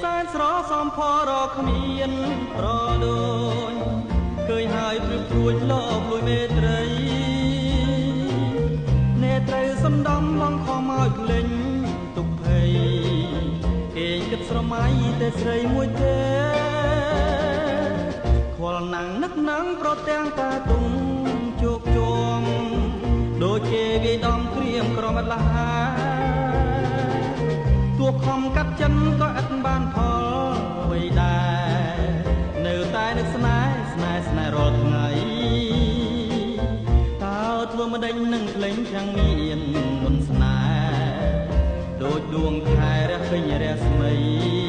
សែនស្រសំផរកគ្មានប្រដូចឃើញហើយព្រឹកព្រួយលបលួយមេត្រីនេត្រូវសំដំបងខំឲ្យក្លែងទុកភ័យគេគិតស្រមៃតែស្រីមួយទេខ្វល់ណាំងនឹកណាំងប្រទាំងតាទុំជោគជងដូចគេវាយដំក្រៀមក្រមអត់លហាទោះខំកាត់ចិនក៏ឥតបានផលអ្វីដែរនៅតែនឹកស្នេហ៍ស្នេហ៍ស្នេហ៍រាល់ថ្ងៃតើធ្វើមិនដេញនឹងភ្លេងទាំងមានមុនស្នេហ៍ដូចដួងខែរះពេញរស្មី